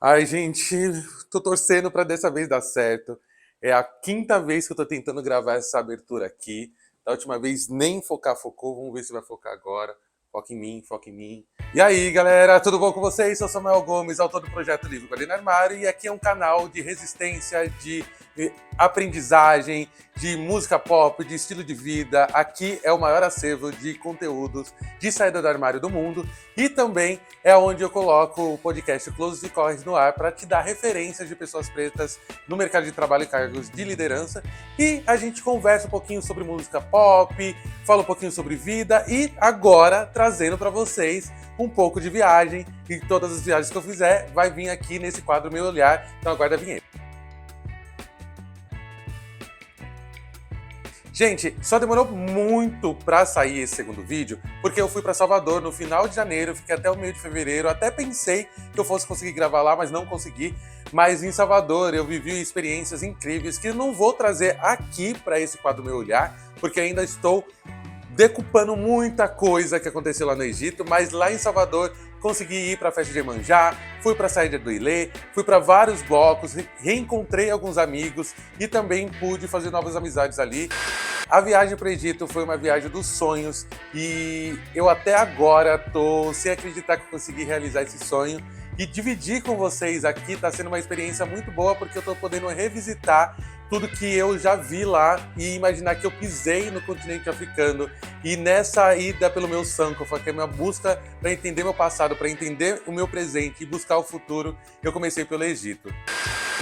Ai, gente, tô torcendo pra dessa vez dar certo. É a quinta vez que eu tô tentando gravar essa abertura aqui. Da última vez nem focou. Vamos ver se vai focar agora. Foca em mim, foca em mim. E aí, galera, tudo bom com vocês? Sou Samuel Gomes, autor do projeto Livro Guardiã no Armário, e aqui é um canal de resistência, de aprendizagem, de música pop, de estilo de vida. Aqui é o maior acervo de conteúdos de saída do armário do mundo, e também é onde eu coloco o podcast Closes e Corres no ar para te dar referências de pessoas pretas no mercado de trabalho e cargos de liderança. E a gente conversa um pouquinho sobre música pop, fala um pouquinho sobre vida e agora trazendo para vocês um pouco de viagem. E todas as viagens que eu fizer vai vir aqui nesse quadro Meu Olhar. Então aguarda a vinheta. Gente, só demorou muito pra sair esse segundo vídeo, porque eu fui pra Salvador no final de janeiro, fiquei até o meio de fevereiro, até pensei que eu fosse conseguir gravar lá, mas não consegui. Mas em Salvador eu vivi experiências incríveis que eu não vou trazer aqui pra esse quadro Meu Olhar, porque ainda estou decupando muita coisa que aconteceu lá no Egito, mas lá em Salvador consegui ir para a festa de Iemanjá, fui para a saída do Ilê, fui para vários blocos, reencontrei alguns amigos e também pude fazer novas amizades ali. A viagem para o Egito foi uma viagem dos sonhos e eu até agora tô sem acreditar que eu consegui realizar esse sonho. E dividir com vocês aqui está sendo uma experiência muito boa, porque eu estou podendo revisitar tudo que eu já vi lá e imaginar que eu pisei no continente africano. E nessa ida pelo meu Sankofa, que é a minha busca para entender meu passado, para entender o meu presente e buscar o futuro, eu comecei pelo Egito.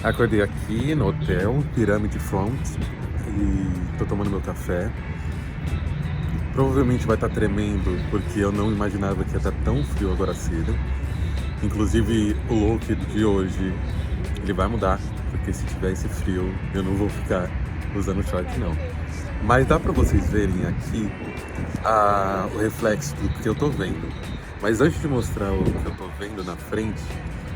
Acordei aqui no hotel Pirâmide Front e tô tomando meu café. Provavelmente vai estar tremendo, porque eu não imaginava que ia estar tão frio agora cedo. Inclusive o look de hoje, ele vai mudar, porque se tiver esse frio, eu não vou ficar usando short não. Mas dá pra vocês verem aqui o reflexo do que eu tô vendo. Mas antes de mostrar o que eu tô vendo na frente,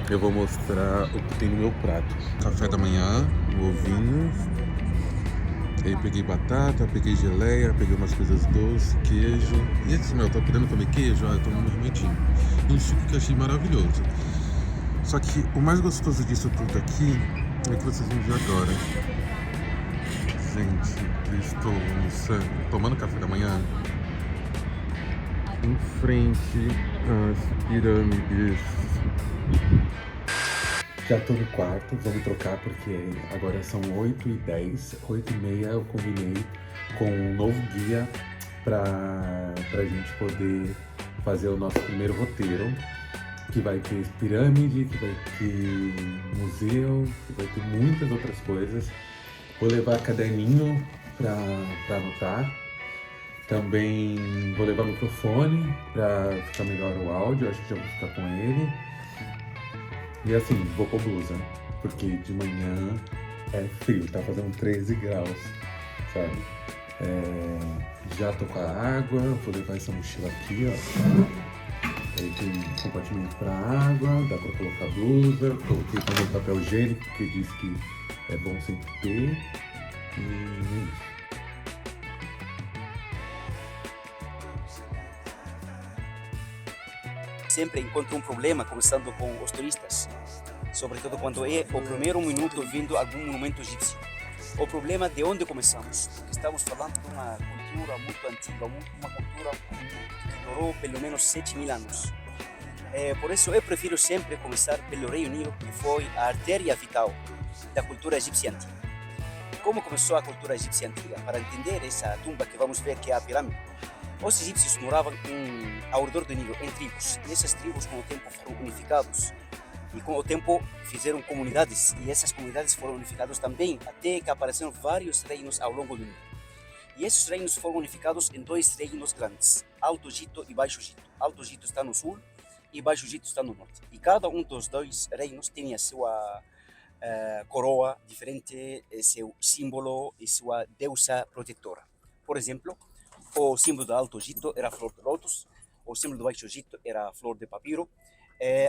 eu vou mostrar o que tem no meu prato. Café da manhã, o ovinho. Aí peguei batata, peguei geleia, peguei umas coisas doces, queijo. E esse meu, tô querendo comer queijo, ó, eu tô um rementinho. E um suco que eu achei maravilhoso. Só que o mais gostoso disso tudo aqui é que vocês vão ver agora. Gente, eu estou tomando café da manhã em frente às pirâmides. Já tô no quarto, vamos trocar porque agora são 8h10, 8h30 eu combinei com um novo guia pra gente poder fazer o nosso primeiro roteiro, que vai ter pirâmide, que vai ter museu, que vai ter muitas outras coisas. Vou levar caderninho pra anotar. Também vou levar microfone pra ficar melhor o áudio, acho que já vou ficar com ele. E assim, vou com blusa, porque de manhã é frio, tá fazendo 13 graus, sabe? Já tô com a água, vou levar essa mochila aqui, ó. Aí tem um compartimento para água, dá pra colocar blusa, coloquei também papel higiênico, porque diz que é bom sempre ter. E é isso. Sempre encontro um problema conversando com os turistas, sobretudo quando é o primeiro minuto vindo a algum monumento egípcio. O problema de onde começamos, porque estamos falando de uma cultura muito antiga, uma cultura que durou pelo menos 7.000 anos. Por isso eu prefiro sempre começar pelo Rio Nilo, que foi a artéria vital da cultura egípcia antiga. Como começou a cultura egípcia antiga? Para entender essa tumba que vamos ver, que é a pirâmide, os egípcios moravam ao redor do Nilo, em tribos, e essas tribos com o tempo foram unificados, e com o tempo fizeram comunidades, e essas comunidades foram unificadas também, até que apareceram vários reinos ao longo do Nilo. E esses reinos foram unificados em dois reinos grandes, Alto Egito e Baixo Egito. Alto Egito está no sul e Baixo Egito está no norte. E cada um dos dois reinos tinha a sua coroa diferente, seu símbolo e sua deusa protetora. Por exemplo, o símbolo do Alto Egito era a flor de lótus, o símbolo do Baixo Egito era a flor de papiro,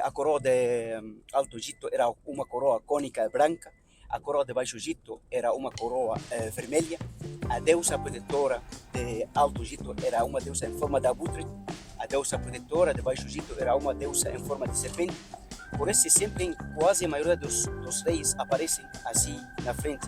a coroa de Alto Egito era uma coroa cônica branca, a coroa de Baixo Egito era uma coroa vermelha, a deusa protetora de Alto Egito era uma deusa em forma de abutre, a deusa protetora de Baixo Egito era uma deusa em forma de serpente, Por isso, sempre em quase a maioria dos reis aparecem assim na frente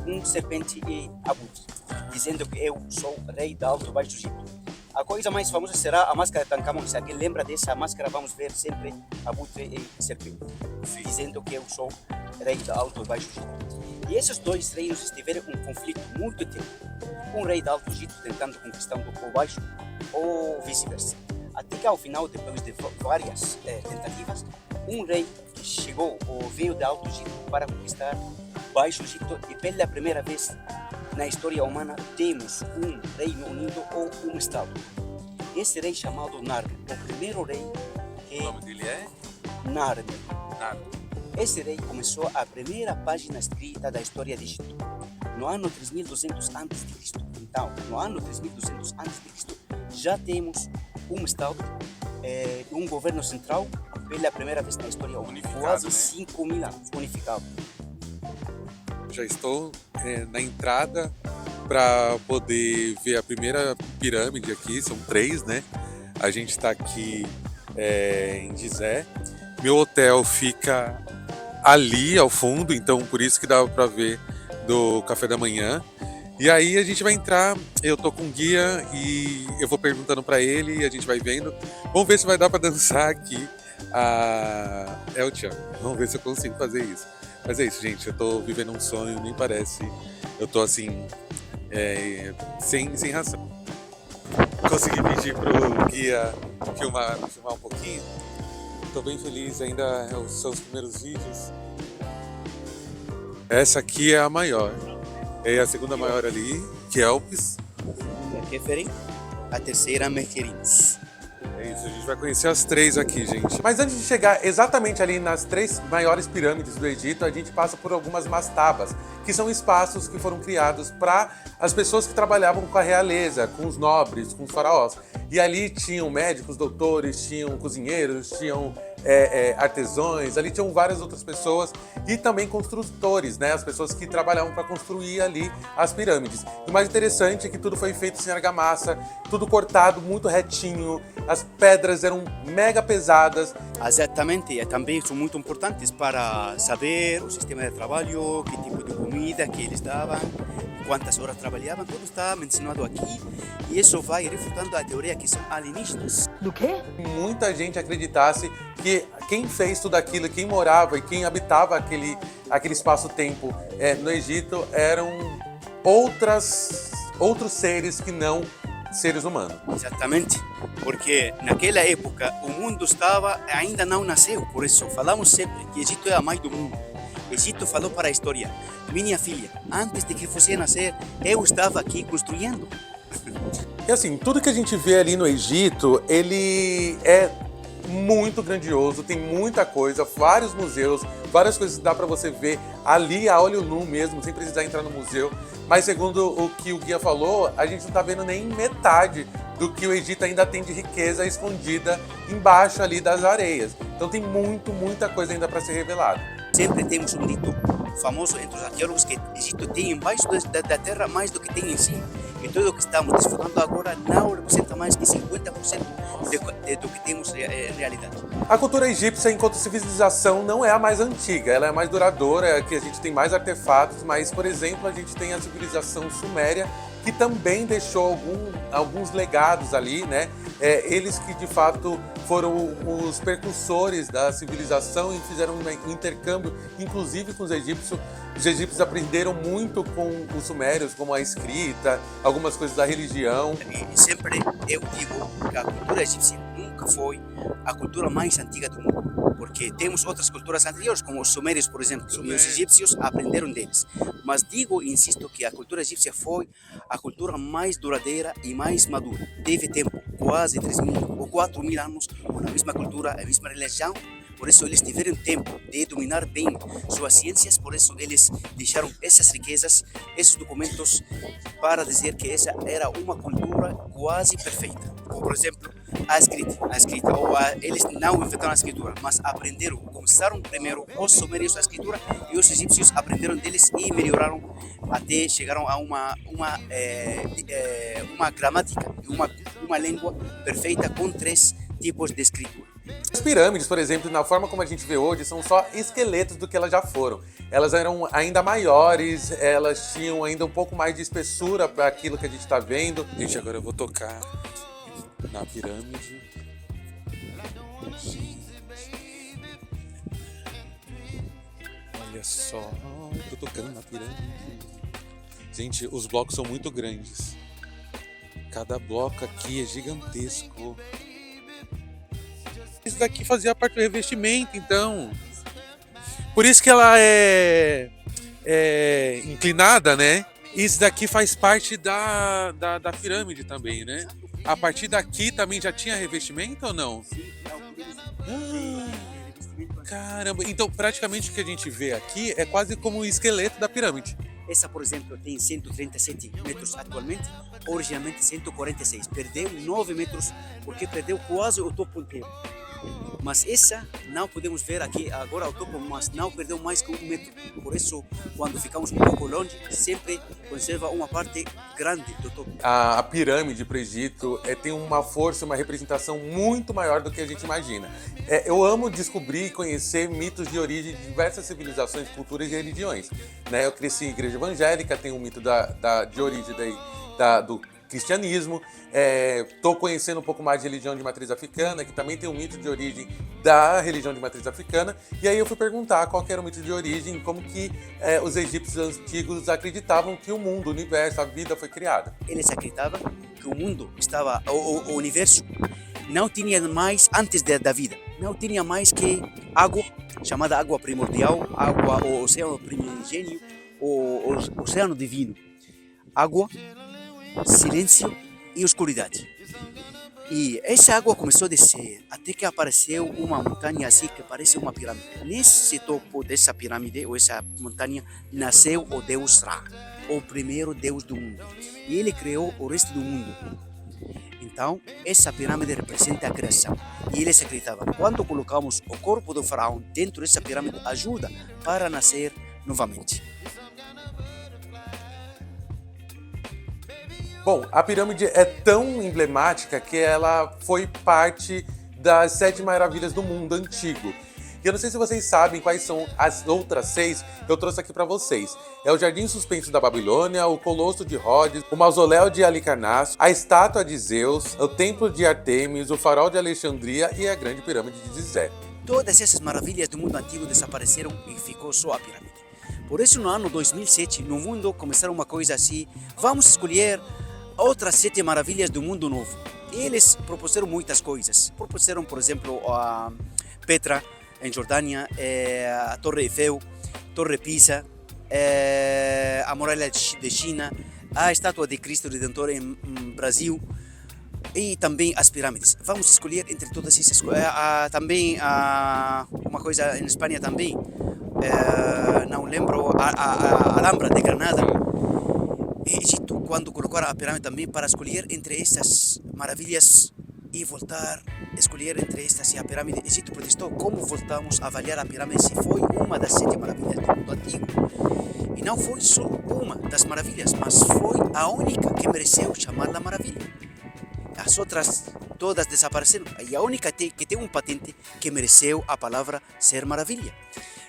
um serpente e abutre, dizendo que eu sou rei da Alto Baixo Egito. A coisa mais famosa será a máscara de Tancâmon. Se alguém lembra dessa máscara, vamos ver sempre abutre e serpente, dizendo que eu sou rei da Alto Baixo Egito. E esses dois reinos estiveram em um conflito muito tempo. Um rei da Alto Egito tentando conquistar o Baixo, ou vice-versa. Até que ao final, depois de várias tentativas, um rei que chegou ou veio da Alto Egito para conquistar Baixo Egito, e pela primeira vez na história humana temos um Reino Unido ou um Estado. Esse rei chamado Narmer, o primeiro rei que... O nome dele é? Narmer. Narmer. Esse rei começou a primeira página escrita da história de Egito, no ano 3200 a.C. Então, no ano 3200 a.C., já temos um Estado, um governo central, pela primeira vez na história humana, quase 5.000 anos, unificado. Já estou na entrada para poder ver a primeira pirâmide aqui, são 3, né? A gente está aqui em Gizé. Meu hotel fica ali ao fundo, então por isso que dá para ver do café da manhã. E aí a gente vai entrar, eu tô com um guia e eu vou perguntando para ele e a gente vai vendo. Vamos ver se vai dar para dançar aqui a El Chan. Vamos ver se eu consigo fazer isso. Mas é isso, gente, eu tô vivendo um sonho, nem parece. Eu tô assim, sem razão. Consegui pedir pro guia filmar um pouquinho. Tô bem feliz, ainda são os primeiros vídeos. Essa aqui é a maior. É a segunda maior ali, Kelpis. Keferin, a terceira Mequerins. É isso, a gente vai conhecer as 3 aqui, gente. Mas antes de chegar exatamente ali nas 3 maiores pirâmides do Egito, a gente passa por algumas mastabas, que são espaços que foram criados para as pessoas que trabalhavam com a realeza, com os nobres, com os faraós. E ali tinham médicos, doutores, tinham cozinheiros, tinham artesãos, ali tinham várias outras pessoas e também construtores, né? As pessoas que trabalhavam para construir ali as pirâmides. E o mais interessante é que tudo foi feito sem argamassa, tudo cortado muito retinho, as pedras eram mega pesadas. Exatamente, e também são muito importantes para saber o sistema de trabalho, que tipo de comida que eles davam, quantas horas trabalhavam, tudo está mencionado aqui. E isso vai refutando a teoria que são alienígenas. Do quê? Muita gente acreditasse que quem fez tudo aquilo, quem morava e quem habitava aquele espaço-tempo no Egito eram outros seres que não seres humanos. Exatamente, porque naquela época o mundo ainda não nasceu, por isso falamos sempre que Egito é a mãe do mundo. Egito falou para a história: minha filha, antes de que você nascer, eu estava aqui construindo. E assim, tudo que a gente vê ali no Egito, ele é muito grandioso, tem muita coisa, vários museus, várias coisas que dá para você ver ali a olho nu mesmo, sem precisar entrar no museu. Mas segundo o que o guia falou, a gente não tá vendo nem metade do que o Egito ainda tem de riqueza escondida embaixo ali das areias. Então tem muita coisa ainda para ser revelada. Sempre temos um dito famoso entre os arqueólogos que o Egito tem embaixo da terra mais do que tem em cima. E tudo o que estamos desfrutando agora não representa mais que 50% do que temos em realidade. A cultura egípcia, enquanto civilização, não é a mais antiga, ela é a mais duradoura, é a que a gente tem mais artefatos, mas, por exemplo, a gente tem a civilização suméria, que também deixou alguns legados ali, né? Eles que de fato foram os precursores da civilização e fizeram um intercâmbio, inclusive com os egípcios. Os egípcios aprenderam muito com os sumérios, como a escrita, algumas coisas da religião. E sempre eu digo que a cultura egípcia nunca foi a cultura mais antiga do mundo, porque temos outras culturas anteriores, como os sumérios, por exemplo, e os egípcios aprenderam deles. Mas digo e insisto que a cultura egípcia foi a cultura mais duradoura e mais madura. Teve tempo, quase 3.000 ou 4.000 anos, com a mesma cultura, a mesma religião. Por isso eles tiveram tempo de dominar bem suas ciências, por isso eles deixaram essas riquezas, esses documentos, para dizer que essa era uma cultura quase perfeita. Por exemplo, a escrita eles não inventaram a escritura, mas começaram primeiro os sumérios a escritura e os egípcios aprenderam deles e melhoraram até chegaram a uma gramática, uma língua perfeita com 3 tipos de escritura. As pirâmides, por exemplo, na forma como a gente vê hoje, são só esqueletos do que elas já foram. Elas eram ainda maiores, elas tinham ainda um pouco mais de espessura para aquilo que a gente está vendo. Gente, agora eu vou tocar na pirâmide. Olha só, eu tô tocando na pirâmide. Gente, os blocos são muito grandes. Cada bloco aqui é gigantesco. Isso daqui fazia parte do revestimento, então. Por isso que ela é inclinada, né? Isso daqui faz parte da pirâmide também, né? A partir daqui também já tinha revestimento ou não? Caramba, então praticamente o que a gente vê aqui é quase como o esqueleto da pirâmide. Essa, por exemplo, tem 137 metros atualmente, originalmente 146. Perdeu 9 metros porque perdeu quase o topo inteiro. Mas essa não podemos ver aqui agora o topo, mas não perdeu mais que 1 metro. Por isso, quando ficamos um pouco longe, sempre conserva uma parte grande do topo. A pirâmide para o Egito tem uma força, uma representação muito maior do que a gente imagina. Eu amo descobrir e conhecer mitos de origem de diversas civilizações, culturas e religiões. Né? Eu cresci em igreja evangélica, tem um mito de origem do cristianismo. Estou conhecendo um pouco mais de religião de matriz africana, que também tem um mito de origem da religião de matriz africana. E aí eu fui perguntar qual que era o mito de origem, como que os egípcios antigos acreditavam que o mundo, o universo, a vida foi criada. Eles acreditavam que o mundo estava, o universo não tinha mais, antes da vida, não tinha mais que água, chamada água primordial, água, o oceano primigênio, o oceano divino. Água, silêncio e escuridade. E essa água começou a descer até que apareceu uma montanha assim que parece uma pirâmide. Nesse topo dessa pirâmide ou essa montanha nasceu o deus Ra, o primeiro deus do mundo. E ele criou o resto do mundo. Então, essa pirâmide representa a criação. E eles acreditavam que quando colocamos o corpo do faraó dentro dessa pirâmide, ajuda para nascer novamente. Bom, a pirâmide é tão emblemática que ela foi parte das 7 maravilhas do mundo antigo. E eu não sei se vocês sabem quais são as outras 6 que eu trouxe aqui para vocês. É o Jardim Suspenso da Babilônia, o Colosso de Rhodes, o Mausoléu de Halicarnasso, a Estátua de Zeus, o Templo de Artemis, o Farol de Alexandria e a Grande Pirâmide de Gizé. Todas essas maravilhas do mundo antigo desapareceram e ficou só a pirâmide. Por isso, no ano 2007, no mundo começaram uma coisa assim: vamos escolher outras 7 maravilhas do mundo novo. E eles propuseram muitas coisas. Propuseram, por exemplo, a Petra, em Jordânia, a Torre Eiffel, Torre Pisa, a Muralha de China, a Estátua de Cristo Redentor em Brasil e também as pirâmides. Vamos escolher entre todas essas coisas. Também uma coisa em Espanha também, não lembro, a Alhambra de Granada. Egito, quando colocaram a pirâmide também para escolher entre estas maravilhas e voltar a escolher entre estas e a pirâmide. Egito protestou. Como voltamos a avaliar a pirâmide se foi uma das 7 maravilhas do mundo antigo? E não foi só uma das maravilhas, mas foi a única que mereceu chamar-la maravilha. As outras todas desapareceram. E a única que tem um patente que mereceu a palavra ser maravilha.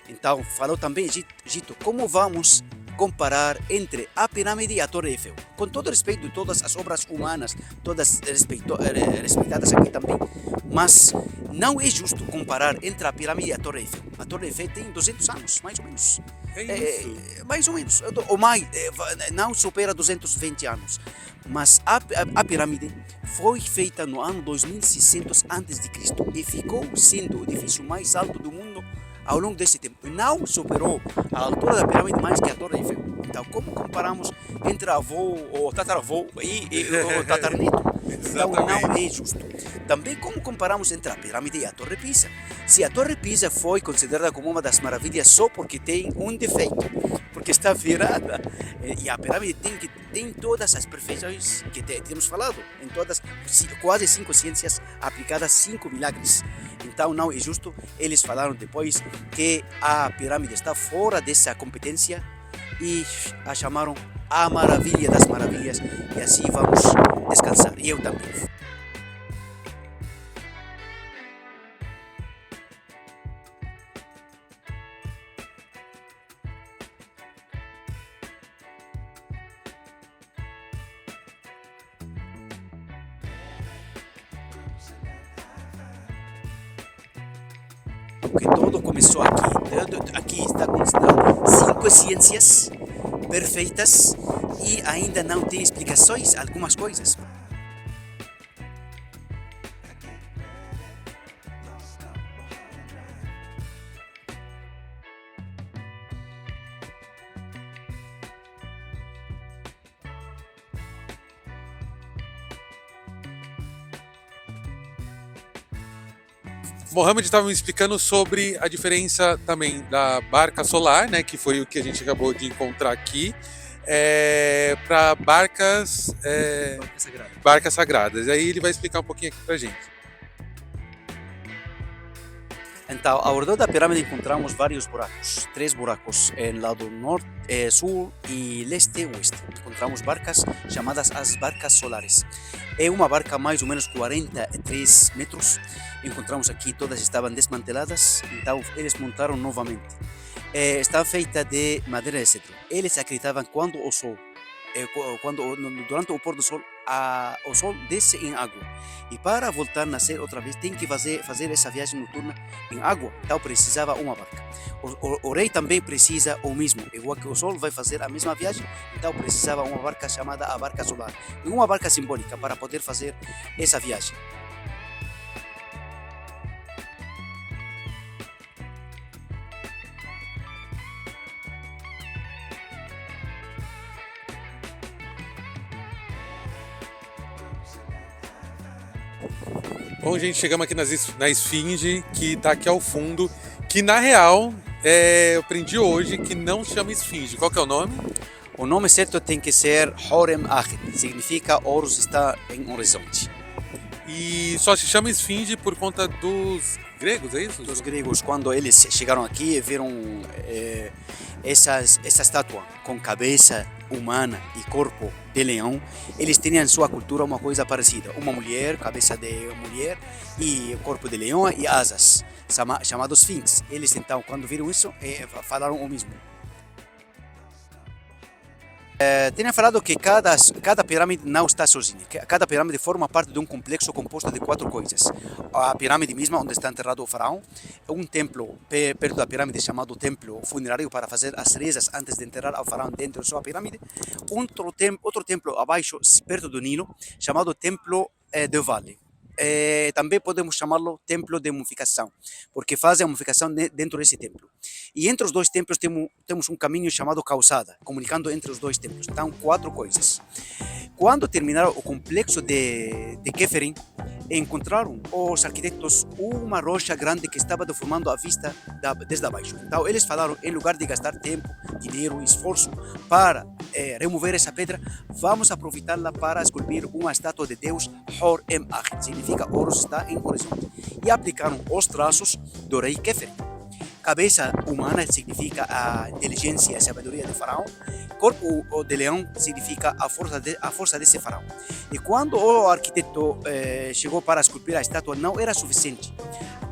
Então, falou também Egito, como vamos comparar entre a pirâmide e a Torre Eiffel? Com todo respeito de todas as obras humanas, todas respeitadas aqui também, mas não é justo comparar entre a pirâmide e a Torre Eiffel. A Torre Eiffel tem 200 anos, mais ou menos. Mais ou menos, ou mais, não supera 220 anos. Mas a pirâmide foi feita no ano 2600 a.C. e ficou sendo o edifício mais alto do mundo ao longo desse tempo. E não superou a altura da pirâmide mais que a Torre Eiffel. Então, como comparamos entre avô, ou tataravô e o tatarneto? Então, não é justo. Também como comparamos entre a pirâmide e a Torre Pisa? Se a Torre Pisa foi considerada como uma das maravilhas só porque tem um defeito, porque está virada, e a pirâmide tem todas as perfeições que temos falado, em todas, quase 5 ciências aplicadas, 5 milagres. Então não é justo. Eles falaram depois que a pirâmide está fora dessa competência e a chamaram a maravilha das maravilhas, e assim vamos descansar. E eu também. porque tudo começou aqui. Aqui está considerado 5 ciências perfeitas e ainda não tem explicações algumas coisas. Mohamed estava me explicando sobre a diferença também da barca solar, né, que foi o que a gente acabou de encontrar aqui, para barcas sagradas. E aí ele vai explicar um pouquinho aqui para a gente. Então, ao redor da pirâmide encontramos vários buracos, 3 buracos em lado norte, sul e leste e oeste. Encontramos barcas chamadas as barcas solares. É uma barca mais ou menos 43 metros. Encontramos aqui, todas estavam desmanteladas, então eles montaram novamente. Está feita de madeira de cedro. Eles acreditavam quando o sol, durante o pôr do sol, o sol desce em água. E para voltar a nascer outra vez, tem que fazer essa viagem noturna em água. Então precisava uma barca. O rei também precisa o mesmo. Igual que o sol vai fazer a mesma viagem, então precisava uma barca chamada a barca solar. E uma barca simbólica para poder fazer essa viagem. Bom, gente, chegamos aqui na Esfinge, que está aqui ao fundo, que na real eu aprendi hoje que não chama Esfinge. Qual que é o nome? O nome certo tem que ser Horem Achid, significa Horus está em horizonte. E só se chama Esfinge por conta dos gregos, é isso? Dos gregos, quando eles chegaram aqui e viram essa estátua com cabeça humana e corpo de leão, eles tinham em sua cultura uma coisa parecida. Uma mulher, cabeça de mulher e corpo de leão e asas, chamados Sphinx. Eles então, quando viram isso, falaram o mesmo. Tenho falado que cada pirâmide não está sozinha. Cada pirâmide forma parte de um complexo composto de 4 coisas. A pirâmide mesma, onde está enterrado o faraó, um templo perto da pirâmide chamado templo funerário para fazer as rezas antes de enterrar o faraó dentro de sua pirâmide. Outro templo abaixo, perto do Nilo, chamado templo do vale. Também podemos chamá-lo templo de mumificação, porque fazem a mumificação dentro desse templo. E entre os dois templos temos um caminho chamado calçada, comunicando entre os dois templos. Então, 4 coisas. Quando terminaram o complexo de Keferin, encontraram os arquitetos uma rocha grande que estava deformando a vista desde abaixo. Então, eles falaram, em lugar de gastar tempo, dinheiro e esforço para remover essa pedra, vamos aproveitá-la para esculpir uma estátua de Deus Hor-Em Achid, significa Horus está em horizonte. E aplicaram os traços do rei Keferin. Cabeça humana significa a inteligência e a sabedoria do faraó. Corpo de leão significa a força desse faraó. E quando o arquiteto chegou para esculpir a estátua, não era suficiente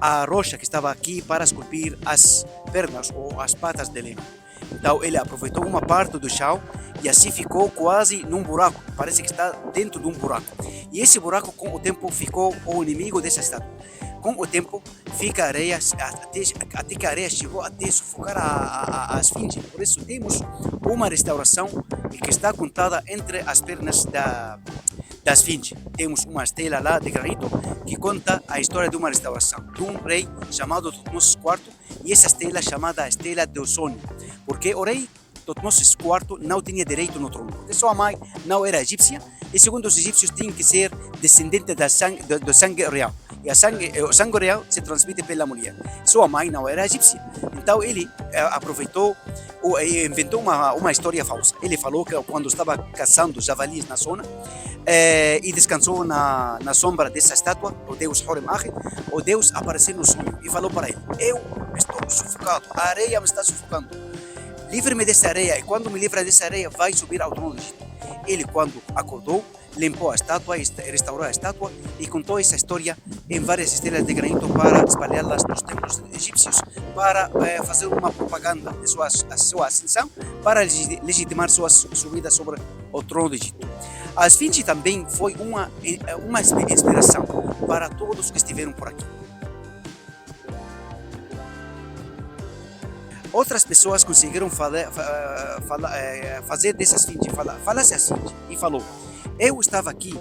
a rocha que estava aqui para esculpir as pernas ou as patas de leão. Então ele aproveitou uma parte do chão e assim ficou quase num buraco. Parece que está dentro de um buraco. E esse buraco, com o tempo, ficou o inimigo dessa estátua. Com o tempo, fica areia, até que a areia chegou até sufocar a esfinge. Por isso temos uma restauração que está contada entre as pernas da esfinge. Temos uma estela lá de granito que conta a história de uma restauração de um rei chamado Tutmosis IV, e essa estela é chamada a Estela do Sonho, porque o rei Tutmosis IV não tinha direito no trono, porque sua mãe não era egípcia, e segundo os egípcios tinha que ser descendente do sangue real. E o sangue real se transmite pela mulher. Sua mãe não era egípcia. Então ele aproveitou e inventou uma história falsa. Ele falou que quando estava caçando javalis na zona e descansou na sombra dessa estátua, o deus Horem Achid, o deus apareceu no sonho e falou para ele: eu estou sufocado, a areia me está sufocando. Livre-me dessa areia, e quando me livrar dessa areia, vai subir ao trono do Egito. Ele, quando acordou, limpou a estátua, restaurou a estátua e contou essa história em várias estrelas de granito para espalhá-las nos templos egípcios, para fazer uma propaganda de sua ascensão, para legitimar sua subida sobre o trono do Egito. A esfinge também foi uma inspiração para todos que estiveram por aqui. Outras pessoas conseguiram fazer desse seguinte, falasse assim, e falou, eu estava aqui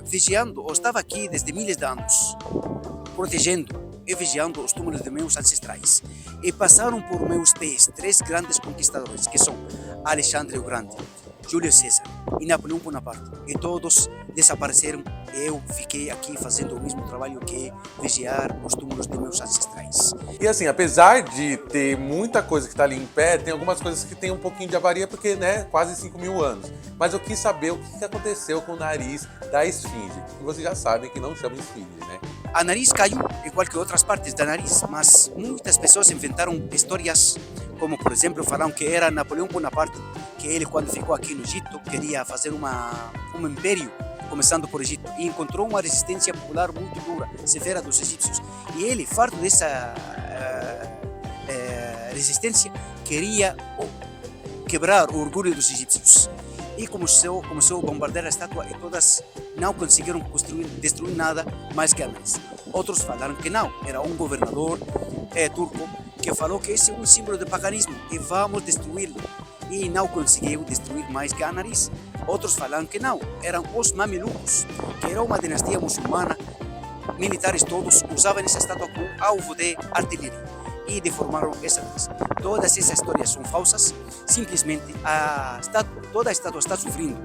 vigiando, ou estava aqui desde milhares de anos, protegendo e vigiando os túmulos de meus ancestrais. E passaram por meus pés 3 grandes conquistadores, que são Alexandre o Grande, Júlio César e Napoleão Bonaparte. E todos desapareceram e eu fiquei aqui fazendo o mesmo trabalho que é vigiar os túmulos de meus ancestrais. E assim, apesar de ter muita coisa que está ali em pé, tem algumas coisas que tem um pouquinho de avaria, porque, né, quase 5.000 anos. Mas eu quis saber o que aconteceu com o nariz da esfinge. E vocês já sabem que não chama esfinge, né? A nariz caiu, igual que outras partes da nariz, mas muitas pessoas inventaram histórias, como por exemplo falaram que era Napoleão Bonaparte, que ele quando ficou aqui no Egito queria fazer um império, começando por Egito, e encontrou uma resistência popular muito dura, severa dos egípcios. E ele, farto dessa resistência, queria quebrar o orgulho dos egípcios. E começou a bombardear a estátua e todas não conseguiram destruir nada mais que a nariz. Outros falaram que não, era um governador turco que falou que esse é um símbolo de paganismo e vamos destruí-lo. E não conseguiu destruir mais que a nariz. Outros falaram que não, eram os mamelucos, que era uma dinastia muçulmana, militares todos usavam essa estátua como alvo de artilharia e deformaram essa nariz. Todas essas histórias são falsas, simplesmente toda a estátua está sofrendo,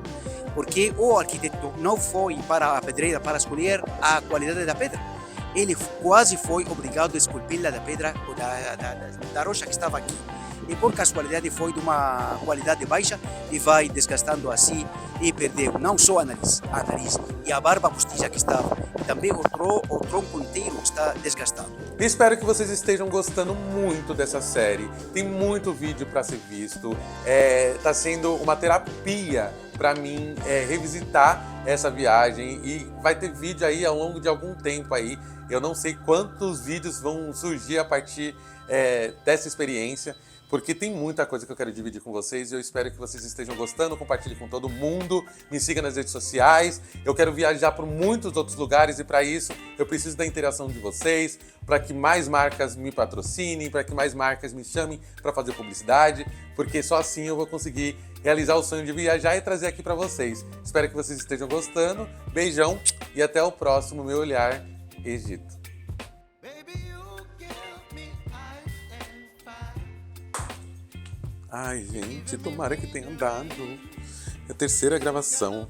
porque o arquiteto não foi para a pedreira para escolher a qualidade da pedra. Ele quase foi obrigado a esculpi-la da pedra, da rocha que estava aqui. E por casualidade foi de uma qualidade baixa e vai desgastando assim e perdeu não só a nariz e a barba postiça que estava, e também o tronco inteiro está desgastado. Espero que vocês estejam gostando muito dessa série. Tem muito vídeo para ser visto. Tá sendo uma terapia para mim revisitar essa viagem e vai ter vídeo aí ao longo de algum tempo aí. Eu não sei quantos vídeos vão surgir a partir dessa experiência, porque tem muita coisa que eu quero dividir com vocês e eu espero que vocês estejam gostando, compartilhe com todo mundo, me siga nas redes sociais. Eu quero viajar por muitos outros lugares e para isso eu preciso da interação de vocês, para que mais marcas me patrocinem, para que mais marcas me chamem para fazer publicidade, porque só assim eu vou conseguir realizar o sonho de viajar e trazer aqui para vocês. Espero que vocês estejam gostando, beijão e até o próximo Meu Olhar Egito. Ai, gente, tomara que tenha dado. É a terceira gravação.